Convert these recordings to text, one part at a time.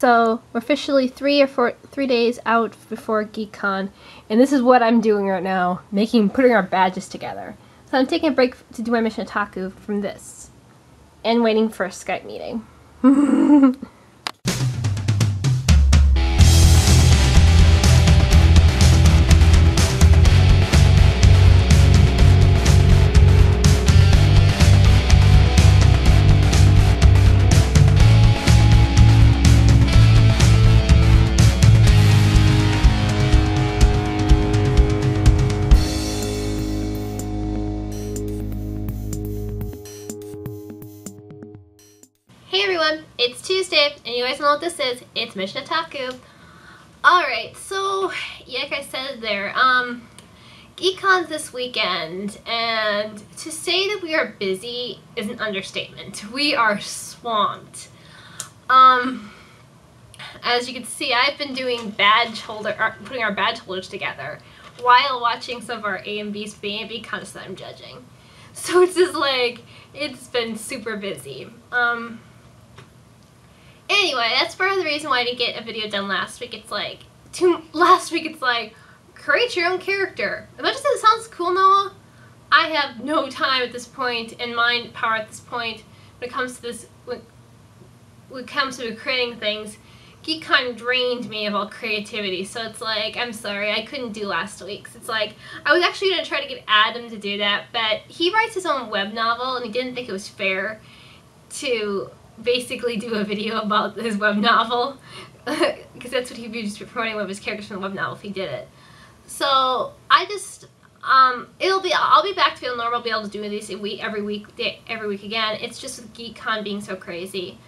So we're officially 3 days out before GeekCon, and this is what I'm doing right now, putting our badges together. So I'm taking a break to do my Mission Otaku from this, and waiting for a Skype meeting. Hey everyone, it's Tuesday, and you guys know what this is. It's Mission Otaku. Alright, so, like I said there, GeekCon's this weekend, and to say that we are busy is an understatement. We are swamped. As you can see, I've been doing putting our badge holders together while watching some of our A and B contests that I'm judging. So it's just like, it's been super busy. Anyway, that's part of the reason why I didn't get a video done last week. It's like, create your own character. As much as it sounds cool, Noah, I have no time at this point and mind power at this point when it comes to this, when it comes to creating things. GeekCon drained me of all creativity, so it's like, I'm sorry, I couldn't do last week's. It's like, I was actually going to try to get Adam to do that, but he writes his own web novel, and he didn't think it was fair to basically do a video about his web novel, because that's what he'd be just promoting one of his characters from the web novel if he did it. So I just I'll be back to normal. I'll be able to do this every week again. It's just with GeekCon being so crazy,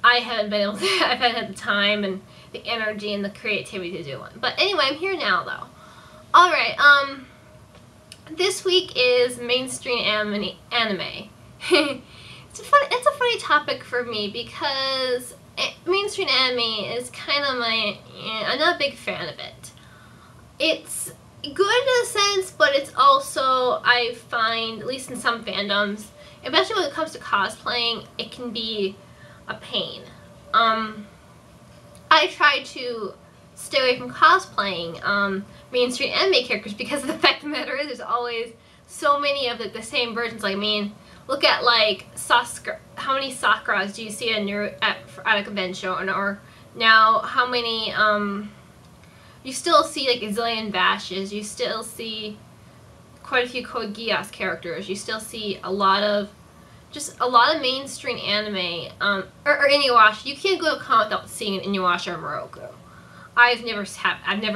I haven't been able to. I've had the time and the energy and the creativity to do one. But anyway, I'm here now though. All right. This week is mainstream anime. It's a funny topic for me because mainstream anime is kind of I'm not a big fan of it. It's good in a sense, but it's also, I find, at least in some fandoms, especially when it comes to cosplaying, it can be a pain. I try to stay away from cosplaying mainstream anime characters because of the fact of the matter is there's always so many of the same versions. Like, I mean, look at like Sakura. How many Sakuras do you see at a convention? Or now, how many? You still see like a zillion Vashes. You still see quite a few Code Geass characters. You still see a lot of mainstream anime. Or Inuyasha. You can't go to a con without seeing an Inuyasha or Moroku. I've never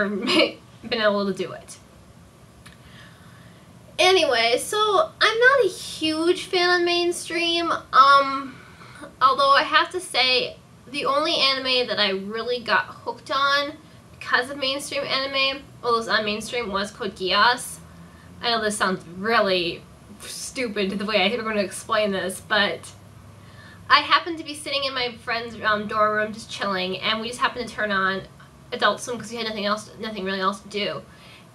been able to do it. Anyway, so I'm not a huge fan of mainstream, although I have to say the only anime that I really got hooked on because of mainstream anime, well, it was on mainstream, was Code Geass. I know this sounds really stupid the way I'm going to explain this, but I happened to be sitting in my friend's dorm room just chilling, and we just happened to turn on Adult Swim because we had nothing really else to do.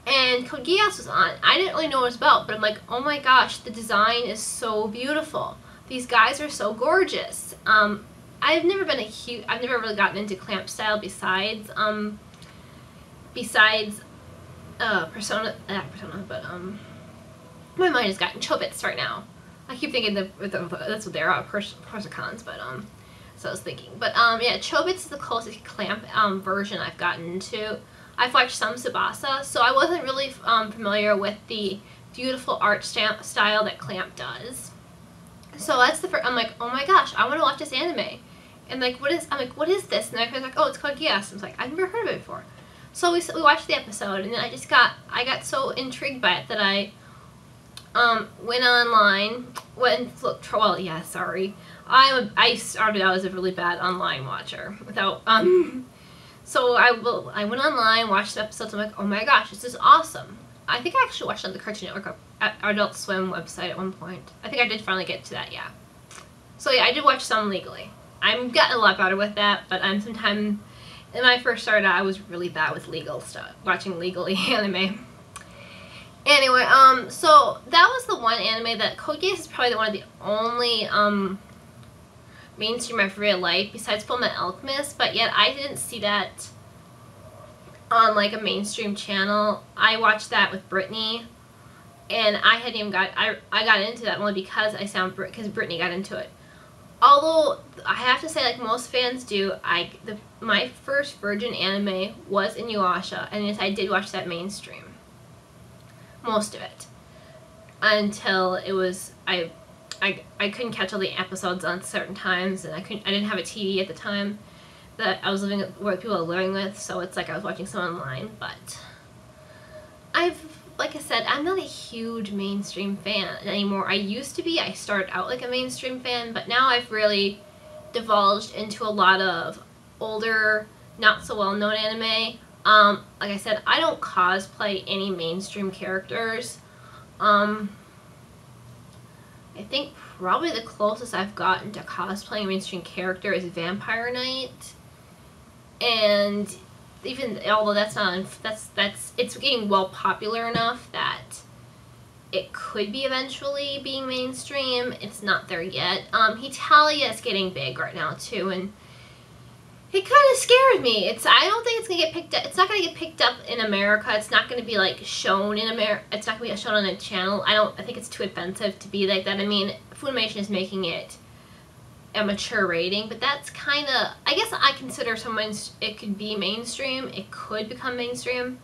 And Code Geass was on. I didn't really know what it was about, but I'm like, oh my gosh, the design is so beautiful. These guys are so gorgeous. I've never really gotten into clamp style besides Persona, not Persona, but my mind has gotten Chobits right now. I keep thinking that's what they're Persicons, but so I was thinking. But yeah, Chobits is the closest clamp version I've gotten into. I've watched some Tsubasa, so I wasn't really familiar with the beautiful art style that Clamp does. So that's the first. I'm like, oh my gosh, I want to watch this anime. And like, what is this? And I was like, oh, it's Code Geass. I was like, I've never heard of it before. So we watched the episode, and then I got so intrigued by it that I went online, well, yeah, sorry. I started out as a really bad online watcher without So I went online, watched the episodes, I'm like, oh my gosh, this is awesome. I think I actually watched it on the Cartoon Network at Adult Swim website at one point. I think I did finally get to that, yeah. So yeah, I did watch some legally. I'm getting a lot better with that, but sometime, when I first started out, I was really bad with legal stuff, watching legally anime. Anyway, so that was the one anime that Code Geass is probably one of the only mainstream I've really liked besides Fullmetal Alchemist, but yet I didn't see that on like a mainstream channel. I watched that with Brittany, and I hadn't even I got into that only because because Brittany got into it. Although I have to say, like most fans do, my first virgin anime was Inuyasha, and yes, I did watch that mainstream, most of it, until it was I couldn't catch all the episodes on certain times, and I didn't have a TV at the time that I was living where people were living with, so it's like I was watching some online. But like I said, I'm not a huge mainstream fan anymore. I used to be. I started out like a mainstream fan, but now I've really divulged into a lot of older, not so well known anime. Like I said, I don't cosplay any mainstream characters. I think probably the closest I've gotten to cosplaying a mainstream character is Vampire Knight, and even although that's not it's getting well popular enough that it could be eventually being mainstream. It's not there yet. Hetalia is getting big right now too, and it kind of scares me. I don't think it's gonna get picked up. It's not gonna get picked up in America. It's not gonna be like shown in America. It's not gonna be shown on a channel. I think it's too offensive to be like that. I mean, Funimation is making it a mature rating, but that's kind of, I guess I consider it could be mainstream. It could become mainstream,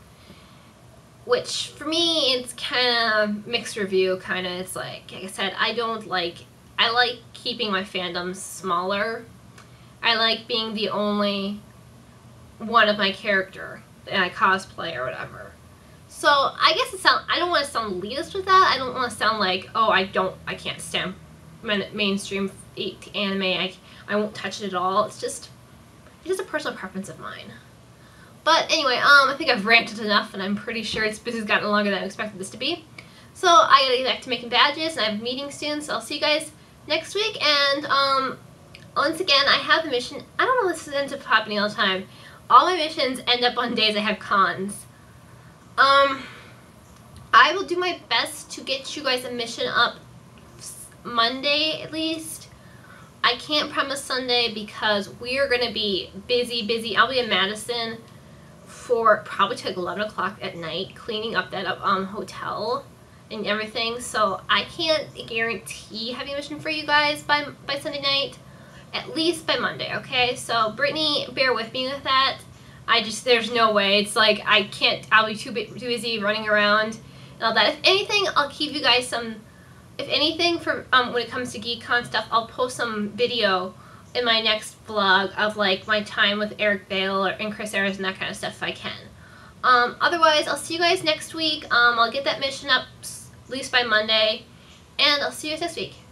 which for me it's kind of mixed review. Kind of, it's like I said, I like keeping my fandoms smaller. I like being the only one of my character that I cosplay or whatever. So I guess I don't want to sound elitist with that. I don't want to sound like, oh, I can't stand mainstream anime. I won't touch it at all. It's just a personal preference of mine. But anyway, I think I've ranted enough, and I'm pretty sure this has gotten longer than I expected this to be. So I gotta get back to making badges, and I have a meeting soon, so I'll see you guys next week. And once again, I have the mission. I don't know if this ends up happening all the time. All my missions end up on days I have cons. I will do my best to get you guys a mission up Monday at least. I can't promise Sunday because we are going to be busy. I'll be in Madison for probably till like 11 o'clock at night cleaning up that hotel and everything. So I can't guarantee having a mission for you guys by Sunday night. At least by Monday, okay? So Brittany, bear with me with that. There's no way. It's like I'll be too busy running around and all that. If anything, I'll keep you guys some, if anything, for when it comes to GeekCon stuff, I'll post some video in my next vlog of like my time with Eric Bale and Chris Ayres and that kind of stuff if I can. Otherwise, I'll see you guys next week. I'll get that mission up at least by Monday, and I'll see you guys next week.